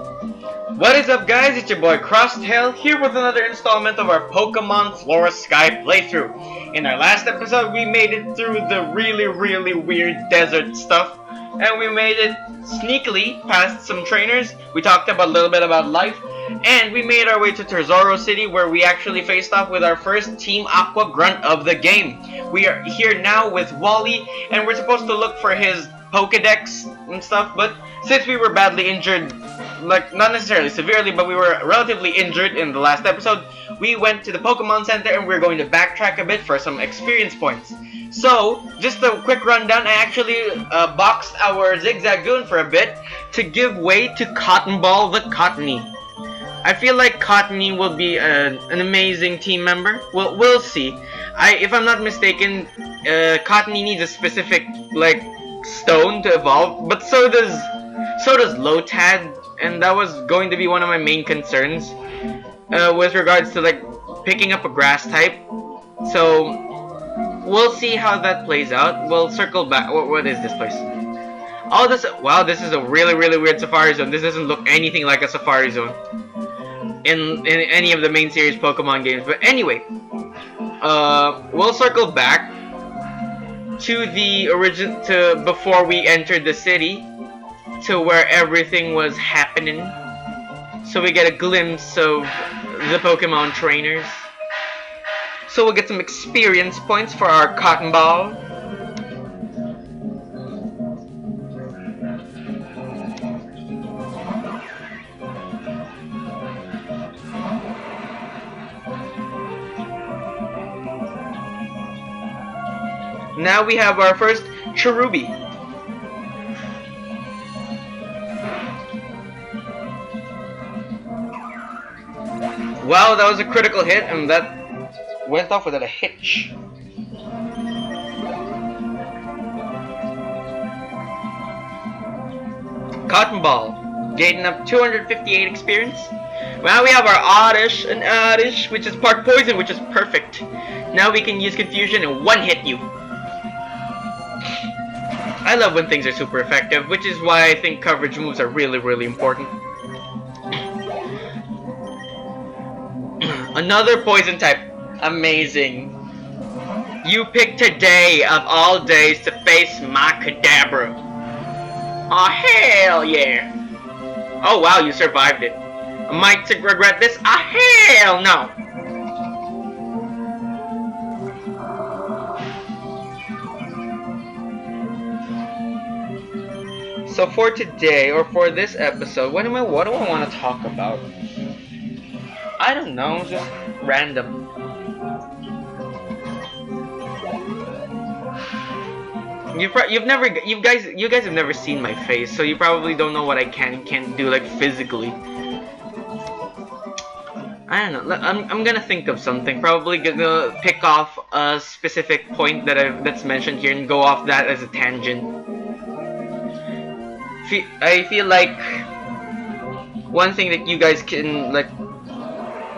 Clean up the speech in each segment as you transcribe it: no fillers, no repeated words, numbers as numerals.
What is up, guys? It's your boy CrossTail here with another installment of our Pokemon Flora Sky playthrough. In our last episode, we made it through the really weird desert stuff, and we made it sneakily past some trainers. We talked about a little bit about life, and we made our way to Turzoro City, where we actually faced off with our first Team Aqua grunt of the game. We are here now with Wally, and we're supposed to look for his Pokedex and stuff, but since we were badly injured, like not necessarily severely, but we were relatively injured in the last episode, we went to the Pokemon Center and we're going to backtrack a bit for some experience points. So, just a quick rundown, I actually boxed our Zigzagoon for a bit to give way to Cotton Ball the Cottony. I feel like Cottony will be an amazing team member. Well, we'll see. If I'm not mistaken, Cottony needs a specific stone to evolve, but so does Lotad, and that was going to be one of my main concerns with regards to picking up a grass type. So we'll see how that plays out. We'll circle back. What is this place? Oh, wow, this is a really weird Safari Zone. This doesn't look anything like a Safari Zone in any of the main series Pokemon games. But anyway, we'll circle back to the before we entered the city, to where everything was happening, so we get a glimpse of the Pokemon trainers. So we'll get some experience points for our Cotton Ball. Now we have our first Cherubi. Wow, that was a critical hit, and that went off without a hitch. Cotton Ball, gaining up 258 experience. Now we have our Oddish, which is part poison, which is perfect. Now we can use Confusion and one-hit you. I love when things are super effective, which is why I think coverage moves are really important. Another poison type. Amazing. You picked today of all days to face my Kadabra. Oh, hell yeah. Oh, wow, you survived it. I might regret this. Ah, hell no. So for today, or for this episode, what do I want to talk about? I don't know, just random. You guys have never seen my face, so you probably don't know what I can and can't do physically. I don't know. I'm gonna think of something. Probably gonna pick off a specific point that's mentioned here and go off that as a tangent. I feel like one thing that you guys can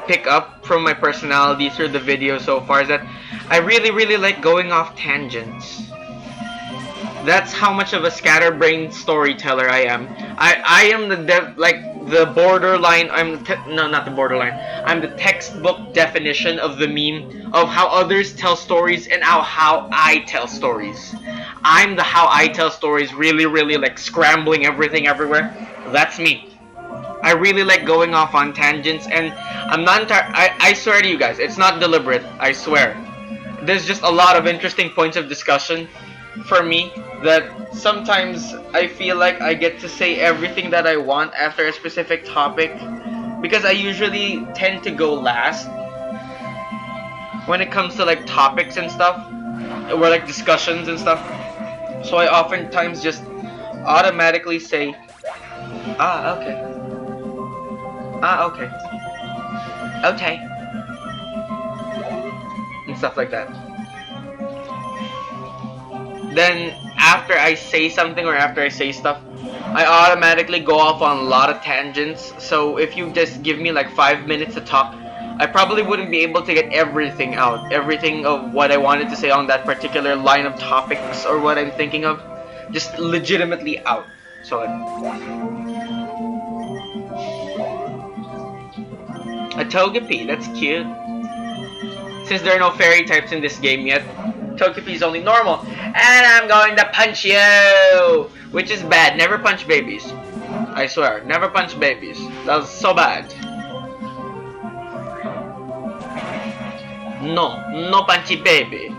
pick up from my personality through the video so far is that I really like going off tangents. That's how much of a scatterbrained storyteller I am. I am the borderline. Not the borderline. I'm the textbook definition of the meme of how others tell stories and how I tell stories. I'm the how I tell stories, really scrambling everything everywhere. That's me. I really like going off on tangents, and I'm not I swear to you guys, it's not deliberate, I swear. There's just a lot of interesting points of discussion for me that sometimes I feel like I get to say everything that I want after a specific topic, because I usually tend to go last when it comes to topics and stuff, or discussions and stuff. So I oftentimes just automatically say, okay. Okay. And stuff like that. Then after I say something or after I say stuff, I automatically go off on a lot of tangents. So if you just give me 5 minutes to talk, I probably wouldn't be able to get everything out. Everything of what I wanted to say on that particular line of topics or what I'm thinking of. Just legitimately out. So A Togepi, that's cute. Since there are no fairy types in this game yet, Togepi is only normal. And I'm going to punch you! Which is bad. Never punch babies. I swear, never punch babies. That was so bad. No punchy baby.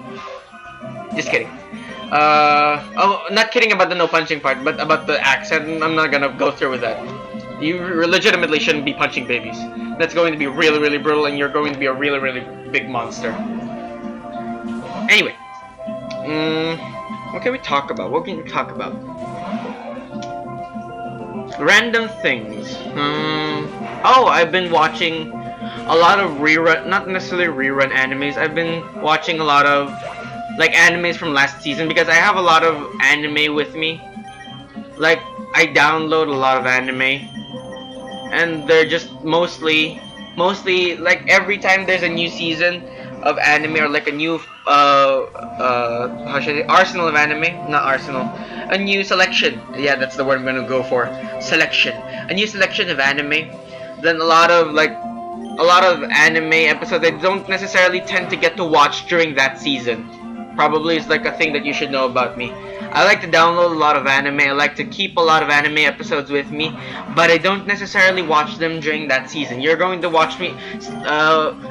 Just kidding. Oh, not kidding about the no punching part, but about the accent. I'm not gonna go through with that. You legitimately shouldn't be punching babies. That's going to be really, really brutal, and you're going to be a really, really big monster. Anyway, what can we talk about? What can we talk about? Random things. Oh, I've been watching a lot of rerun, not necessarily rerun animes. I've been watching a lot of like animes from last season because I have a lot of anime with me. Like I download a lot of anime, and they're just mostly like every time there's a new season of anime or like a new how should I say, arsenal of anime, not arsenal, a new selection. Yeah, that's the word I'm gonna go for. Selection. A new selection of anime. Then a lot of anime episodes I don't necessarily tend to get to watch during that season. Probably is like a thing that you should know about me. I like to download a lot of anime. I like to keep a lot of anime episodes with me, but I don't necessarily watch them during that season. You're going to watch me.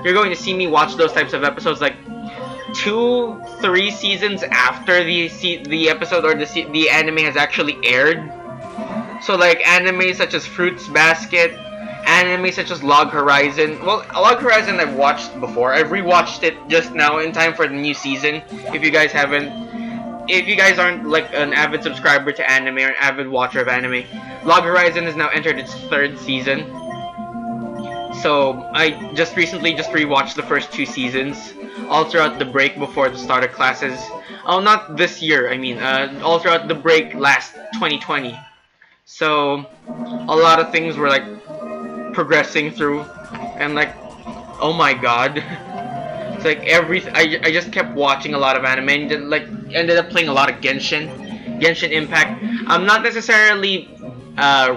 You're going to see me watch those types of episodes like 2-3 seasons after the episode or the anime has actually aired. So like anime such as Fruits Basket, anime such as Log Horizon. Well, Log Horizon I've watched before. I've rewatched it just now in time for the new season. If you guys aren't like an avid subscriber to anime or an avid watcher of anime, Log Horizon has now entered its 3rd season. So I just recently rewatched the first 2 seasons, all throughout the break before the start of classes. Oh, not this year. I mean, all throughout the break last 2020. So a lot of things were like progressing through, and like, oh my god. It's like I just kept watching a lot of anime and then, like, ended up playing a lot of Genshin Impact. I'm not necessarily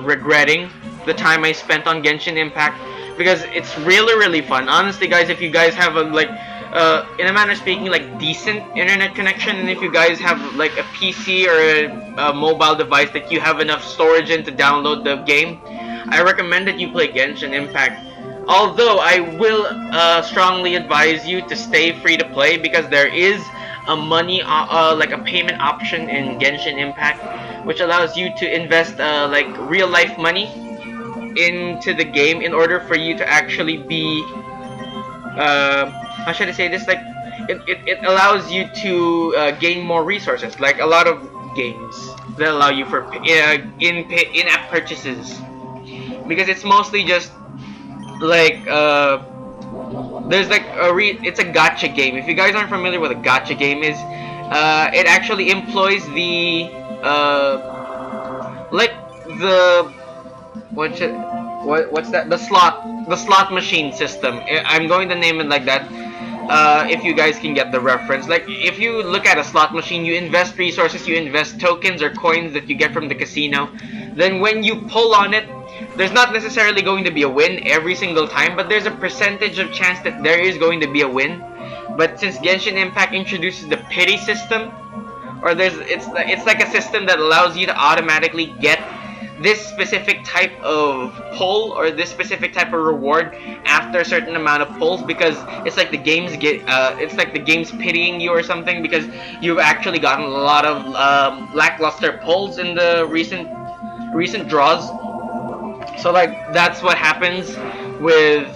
regretting the time I spent on Genshin Impact because it's really, really fun. Honestly, guys, if you guys have a like in a manner of speaking, like decent internet connection, and if you guys have like a PC or a mobile device that you have enough storage in to download the game, I recommend that you play Genshin Impact. Although I will strongly advise you to stay free to play because there is a money like a payment option in Genshin Impact, which allows you to invest like real life money into the game in order for you to actually be how should I say this, like it allows you to gain more resources, like a lot of games that allow you for in-app purchases, because it's mostly just like there's like it's a gacha game. If you guys aren't familiar with a gacha game is, it actually employs the like the what's that, the slot machine system. I'm going to name it like that. If you guys can get the reference, like if you look at a slot machine, you invest resources, you invest tokens or coins that you get from the casino. Then when you pull on it, there's not necessarily going to be a win every single time, but there's a percentage of chance that there is going to be a win. But since Genshin Impact introduces the pity system, or it's like a system that allows you to automatically get this specific type of pull or this specific type of reward after a certain amount of pulls, because it's like the game's pitying you or something because you've actually gotten a lot of lackluster pulls in the recent draws. So like that's what happens with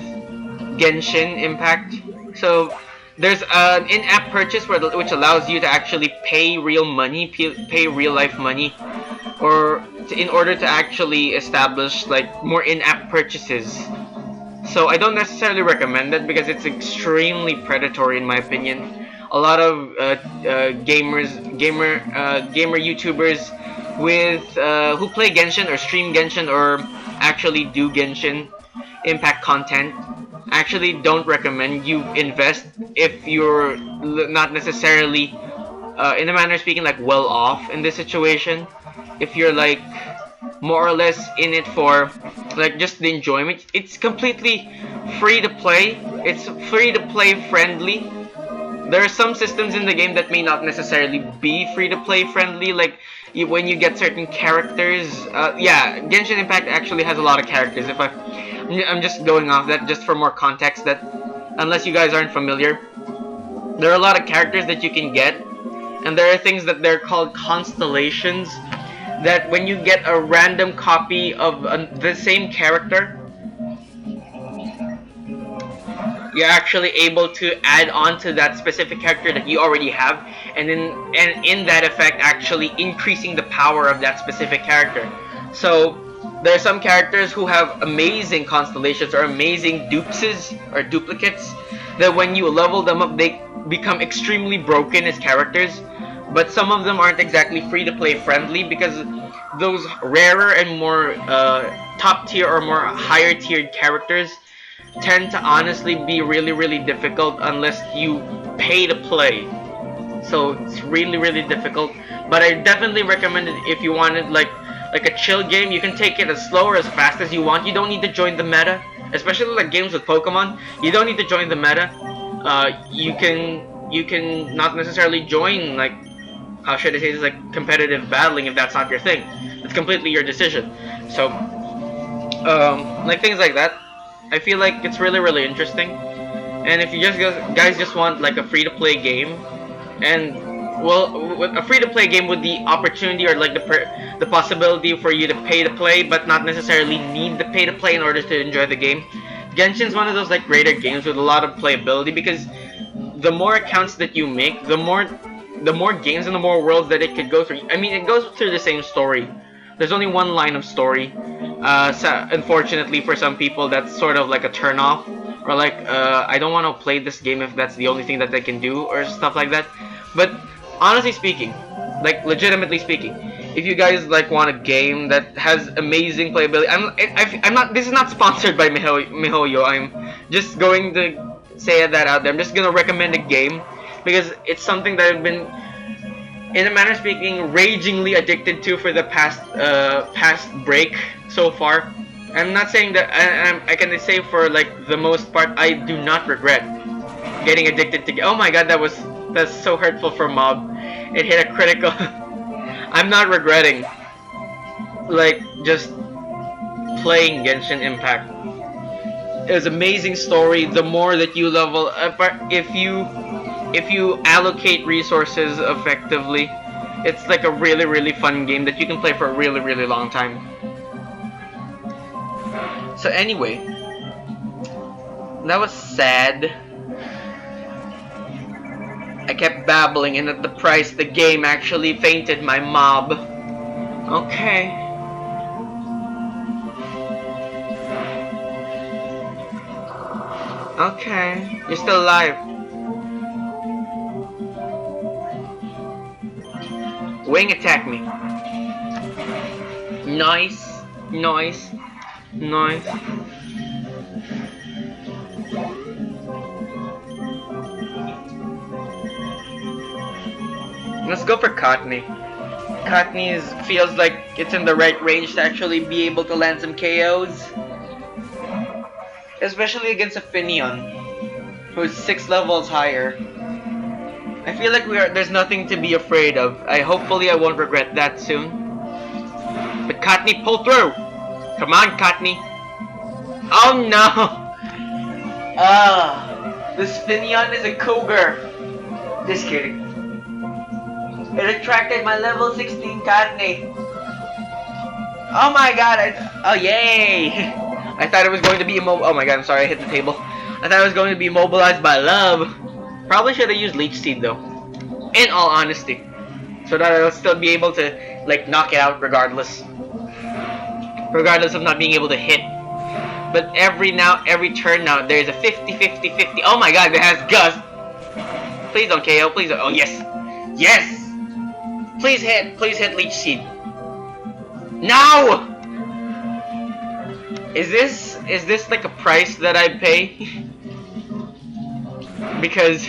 Genshin Impact. So there's an in-app purchase which allows you to actually pay real money, pay real life money, or in order to actually establish like more in-app purchases. So I don't necessarily recommend it because it's extremely predatory in my opinion. A lot of gamer YouTubers with who play Genshin or stream Genshin or actually do Genshin Impact content actually don't recommend you invest if you're not necessarily in a manner of speaking like well off in this situation. If you're like more or less in it for like just the enjoyment. It's completely free to play. It's free to play friendly. There are some systems in the game that may not necessarily be free to play friendly, like when you get certain characters. Yeah, Genshin Impact actually has a lot of characters. I'm just going off that just for more context. That unless you guys aren't familiar, there are a lot of characters that you can get, and there are things that they're called constellations. That when you get a random copy of the same character, you're actually able to add on to that specific character that you already have, and in that effect actually increasing the power of that specific character. So there are some characters who have amazing constellations or amazing dupes or duplicates that when you level them up they become extremely broken as characters, but some of them aren't exactly free to play friendly because those rarer and more top tier or more higher tiered characters tend to honestly be really difficult unless you pay to play. So it's really difficult, but I definitely recommend it if you wanted like a chill game. You can take it as slow or as fast as you want. You don't need to join the meta, especially like games with Pokemon. You don't need to join the meta. You can not necessarily join, like, how should I say this, like competitive battling if that's not your thing. It's completely your decision. So like things like that, I feel like it's really interesting. And if you guys just want like a free to play game, and well, with a free to play game with the opportunity or like the possibility for you to pay to play, but not necessarily need to pay to play in order to enjoy the game, Genshin's one of those like greater games with a lot of playability, because the more accounts that you make, the more games and the more worlds that it could go through. I mean, it goes through the same story. There's only one line of story. So unfortunately for some people, that's sort of like a turn-off, or like I don't want to play this game if that's the only thing that they can do, or stuff like that. But honestly speaking, like legitimately speaking, if you guys like want a game that has amazing playability, I'm not. This is not sponsored by MiHoYo. I'm just going to say that out there. I'm just gonna recommend a game because it's something that I've been, in a manner of speaking, ragingly addicted to for the past break so far. I'm not saying that I can say for like the most part I do not regret getting addicted to. Oh my god, that's so hurtful for Mob. It hit a critical. I'm not regretting like just playing Genshin Impact. It was an amazing story. The more that you level up, if you allocate resources effectively, it's like a really fun game that you can play for a really long time. So anyway, that was sad. I kept babbling, and at the price, the game actually fainted my mob. Okay. Okay, you're still alive. Wing attack me. Nice. Let's go for Cottony. Cottony feels like it's in the right range to actually be able to land some KOs. Especially against a Finneon, who's 6 levels higher. I feel like there's nothing to be afraid of. Hopefully I won't regret that soon. But Cottony, pull through! Come on, Cottony! Oh no! This Finneon is a cougar. Just kidding. It attracted my level 16 Cottony. Oh my god, oh yay! I thought it was going to be oh my god, I'm sorry, I hit the table. I thought it was going to be immobilized by love. Probably should have used Leech Seed though, in all honesty, so that I'll still be able to like knock it out regardless of not being able to hit. But every turn now, there's a 50. Oh my god, it has Gust. Please don't KO, please don't. Oh yes, please hit Leech Seed. No! Is this like a price that I pay? because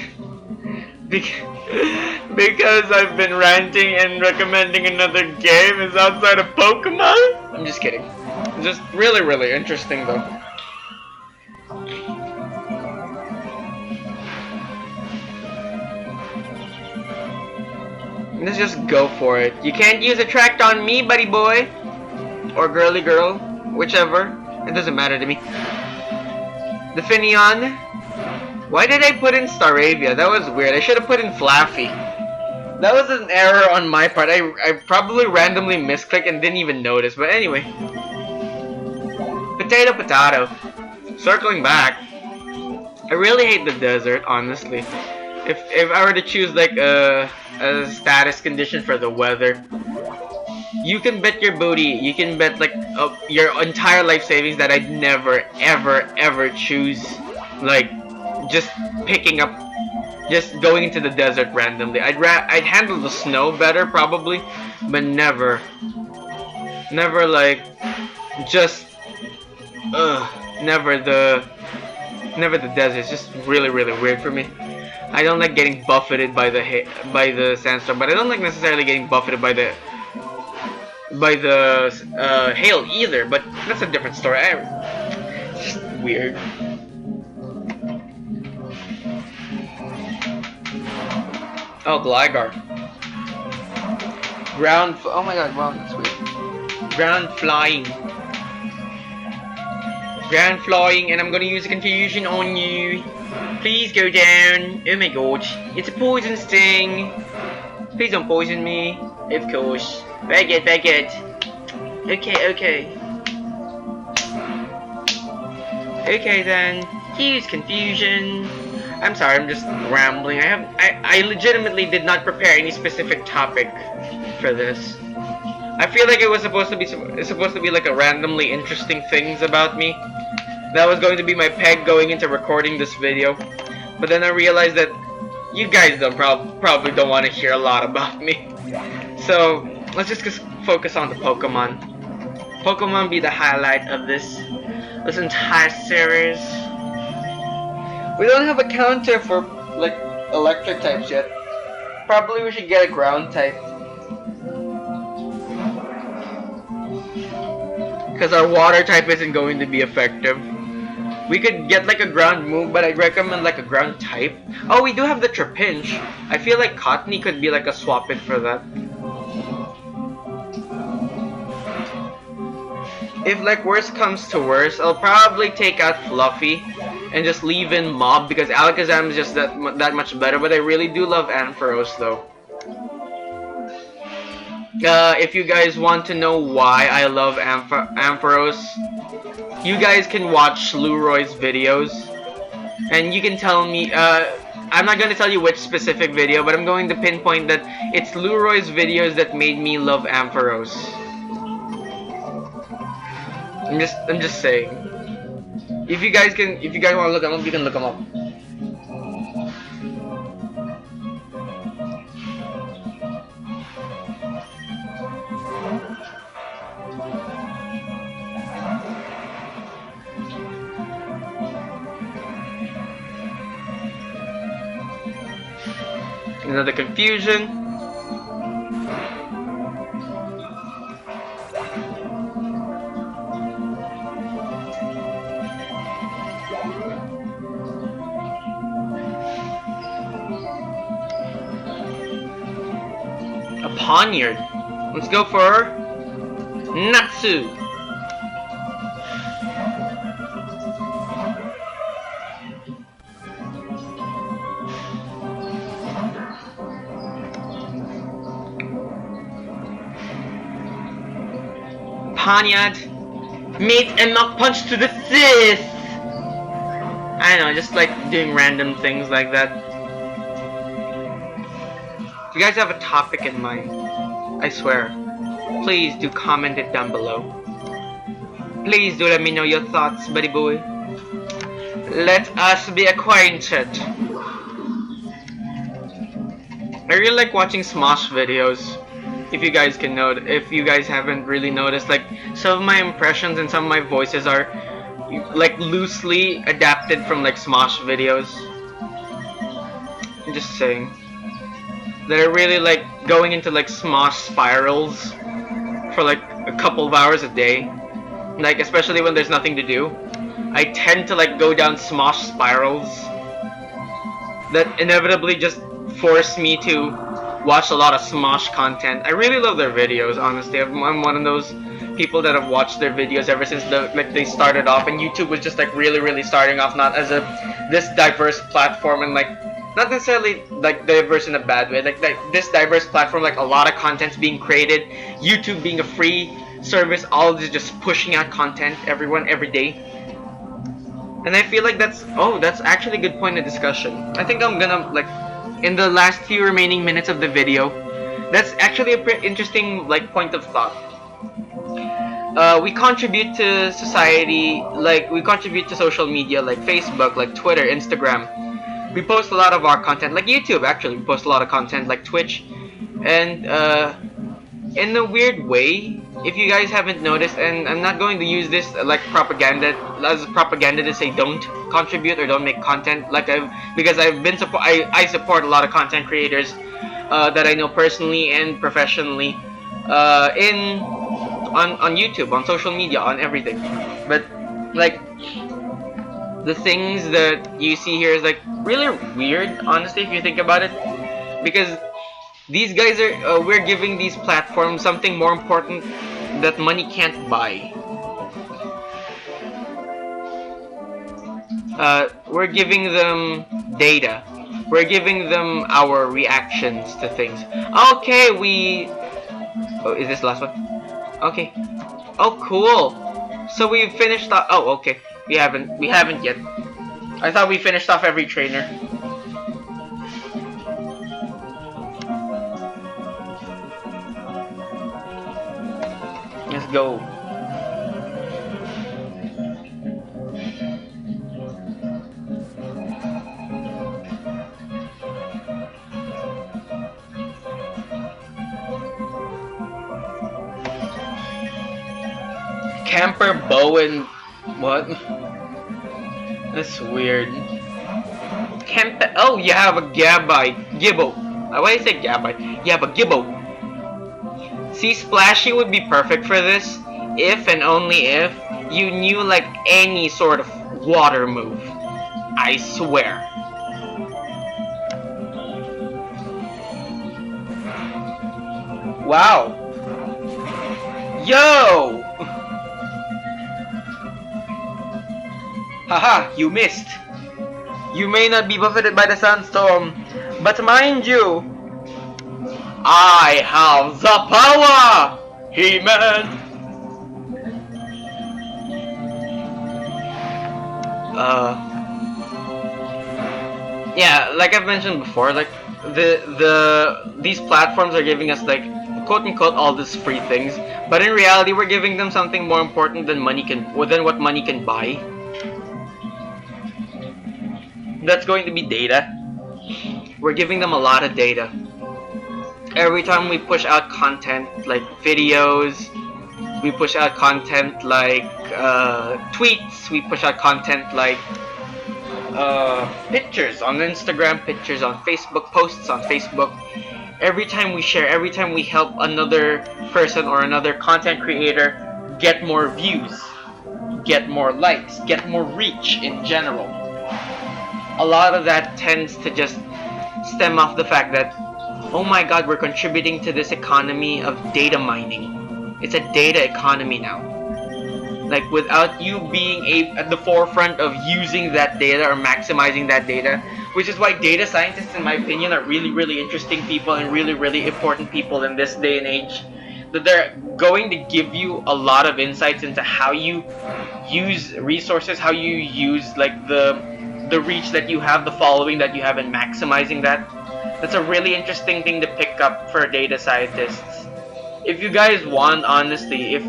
I've been ranting and recommending another game is outside of Pokemon? I'm just kidding. Just really, really interesting though. Let's just go for it. You can't use attract on me, buddy boy. Or girly girl. Whichever. It doesn't matter to me. The Finion. Why did I put in Staravia? That was weird. I should have put in Flaffy. That was an error on my part. I probably randomly misclicked and didn't even notice. But anyway. Potato, potato. Circling back. I really hate the desert, honestly. If I were to choose like a status condition for the weather, you can bet your booty, you can bet like your entire life savings that I'd never ever choose like just picking up, just going into the desert randomly. I'd handle the snow better probably, but never like just never the desert. It's just really weird for me. I don't like getting buffeted by the sandstorm, but I don't like necessarily getting buffeted by the hail either. But that's a different story. It's just weird. Oh, Gligar. Oh my god, wow, that's weird. Ground flying, and I'm gonna use a confusion on you. Please go down. Oh my god, it's a poison sting. Please don't poison me. Of course. Bag it. Okay. Okay then. Use confusion. I'm sorry, I'm just rambling. I legitimately did not prepare any specific topic for this. I feel like it was supposed to be like a randomly interesting things about me. That was going to be my peg going into recording this video, but then I realized that you guys probably don't want to hear a lot about me. So let's just focus on the Pokemon. Pokemon be the highlight of this entire series. We don't have a counter for like electric types yet. Probably we should get a ground type, because our water type isn't going to be effective. We could get like a ground move, but I'd recommend like a ground type. Oh, we do have the Trapinch. I feel like Cottony could be like a swap it for that. If like worst comes to worst, I'll probably take out Fluffy and just leave in Mob, because Alakazam is just that much better. But I really do love Ampharos though. If you guys want to know why I love Ampharos, you guys can watch Sluroy's videos, and you can tell me, I'm not going to tell you which specific video, but I'm going to pinpoint that it's Sluroy's videos that made me love Ampharos. I'm just saying. If you guys want to look them up, you can look them up. Another confusion. A Poniard. Let's go for Natsu. Poniard, meet and knock punch to the fist. I don't know, just like doing random things like that. If you guys have a topic in mind, I swear, please do comment it down below. Please do let me know your thoughts, buddy boy. Let us be acquainted. I really like watching Smosh videos. If you guys can note, if you guys haven't really noticed, like some of my impressions and some of my voices are like loosely adapted from like Smosh videos. I'm just saying. They're really like going into like Smosh spirals for like a couple of hours a day, like especially when there's nothing to do, I tend to like go down Smosh spirals that inevitably just force me to watch a lot of Smosh content. I really love their videos, honestly. I'm one of those people that have watched their videos ever since they started off, and YouTube was just like really starting off, not as this diverse platform, and like not necessarily like diverse in a bad way, like this diverse platform, like a lot of content's being created, YouTube being a free service, all is just pushing out content, everyone every day. And I feel like that's actually a good point of discussion. I think I'm gonna like in the last few remaining minutes of the video, that's actually a pretty interesting like point of thought. We contribute to society, like we contribute to social media like Facebook, like Twitter, Instagram. We post a lot of our content, like YouTube actually, we post a lot of content like Twitch. And in a weird way, if you guys haven't noticed, and I'm not going to use this like propaganda to say don't contribute or don't make content, because I support a lot of content creators that I know personally and professionally on YouTube, on social media, on everything. But like the things that you see here is like really weird, honestly, if you think about it, because these guys are we're giving these platforms something more important that money can't buy. We're giving them data. We're giving them our reactions to things. Okay, oh, is this the last one? Okay. Oh, cool. So we've finished off. Oh, okay. We haven't yet. I thought we finished off every trainer. Let's go. Camper Bowen. What? That's weird. Oh, you have a Gibbo. Why did I say Gabite? You have a Gibbo. See, Splashy would be perfect for this if and only if you knew like any sort of water move. I swear. Wow. Yo! Haha, you missed. You may not be buffeted by the sandstorm, but mind you, I have the power! He-Man! Yeah, like I've mentioned before, like these platforms are giving us like quote unquote all these free things, but in reality we're giving them something more important than what money can buy. That's going to be data. We're giving them a lot of data. Every time we push out content like videos, we push out content like tweets, we push out content like pictures on Instagram, pictures on Facebook, posts on Facebook. Every time we share, every time we help another person or another content creator get more views, get more likes, get more reach in general, a lot of that tends to just stem off the fact that, oh my god, we're contributing to this economy of data mining. It's a data economy now. Like, without you being at the forefront of using that data or maximizing that data, which is why data scientists, in my opinion, are really interesting people and really important people in this day and age. That they're going to give you a lot of insights into how you use resources, how you use like the reach that you have, the following that you have, and maximizing that. That's a really interesting thing to pick up for data scientists. If you guys want, honestly, if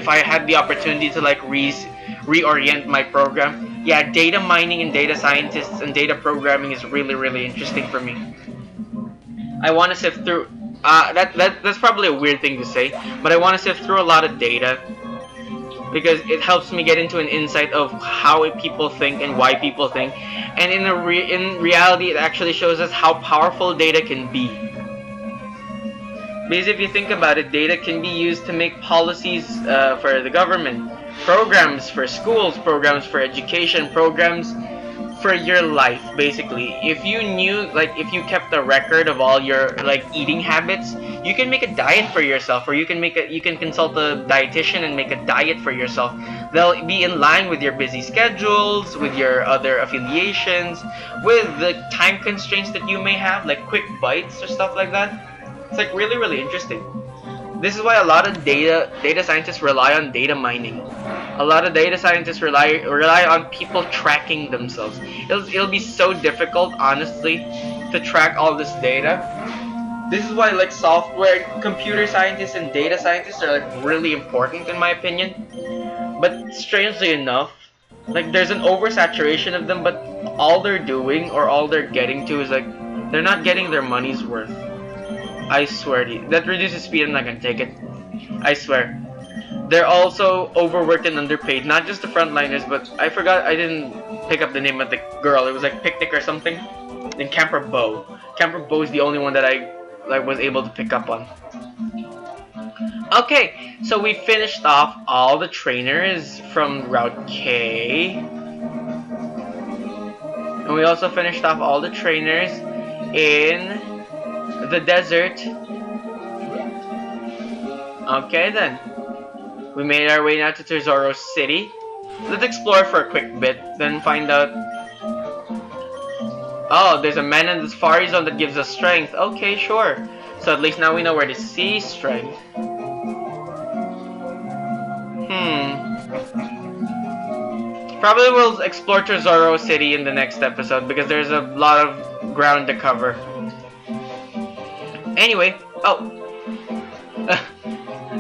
I had the opportunity to like reorient my program, yeah, data mining and data scientists and data programming is really interesting for me. I want to sift through that's probably a weird thing to say, but I want to sift through a lot of data because it helps me get into an insight of how people think and why people think, and in reality it actually shows us how powerful data can be. Because if you think about it, data can be used to make policies for the government, programs for schools, programs for education, programs for your life. Basically, if you knew, like, if you kept a record of all your like eating habits, you can make a diet for yourself, or you can consult a dietitian and make a diet for yourself. They'll be in line with your busy schedules, with your other affiliations, with the time constraints that you may have, like quick bites or stuff like that. It's like really, really interesting. This is why a lot of data scientists rely on data mining. A lot of data scientists rely on people tracking themselves. It'll be so difficult, honestly, to track all this data. This is why like software, computer scientists, and data scientists are like really important in my opinion. But strangely enough, like there's an oversaturation of them, but all they're doing or all they're getting to is like they're not getting their money's worth. I swear to you. That reduces speed, I'm not gonna take it. I swear. They're also overworked and underpaid. Not just the frontliners, but I forgot, I didn't pick up the name of the girl. It was like Picnic or something. Then Camper Bo. Camper Bo is the only one that I like was able to pick up on. Okay, so we finished off all the trainers from Route K. And we also finished off all the trainers in the desert. Okay then. We made our way now to Turzoro City. Let's explore for a quick bit, then find out. Oh, there's a man in the Safari Zone that gives us strength. Okay, sure. So at least now we know where to see strength. Probably we'll explore Turzoro City in the next episode because there's a lot of ground to cover. Anyway,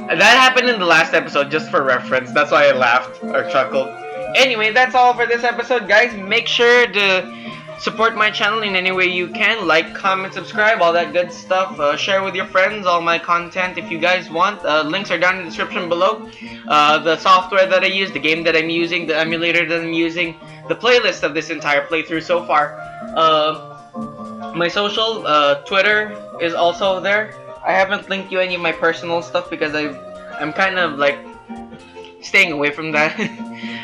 that happened in the last episode, just for reference. That's why I laughed or chuckled. Anyway, that's all for this episode, guys. Make sure to support my channel in any way you can. Like, comment, subscribe, all that good stuff. Share with your friends all my content if you guys want. Links are down in the description below. The software that I use, the game that I'm using, the emulator that I'm using, the playlist of this entire playthrough so far. My social, Twitter is also there. I haven't linked you any of my personal stuff because I'm kind of like staying away from that.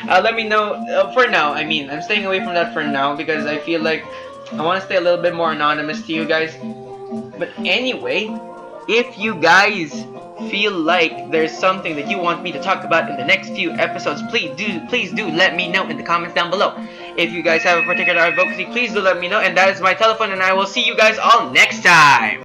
Let me know for now. I mean, I'm staying away from that for now because I feel like I want to stay a little bit more anonymous to you guys. But anyway, if you guys feel like there's something that you want me to talk about in the next few episodes, please do let me know in the comments down below. If you guys have a particular advocacy, please do let me know. And that is my telephone, and I will see you guys all next time.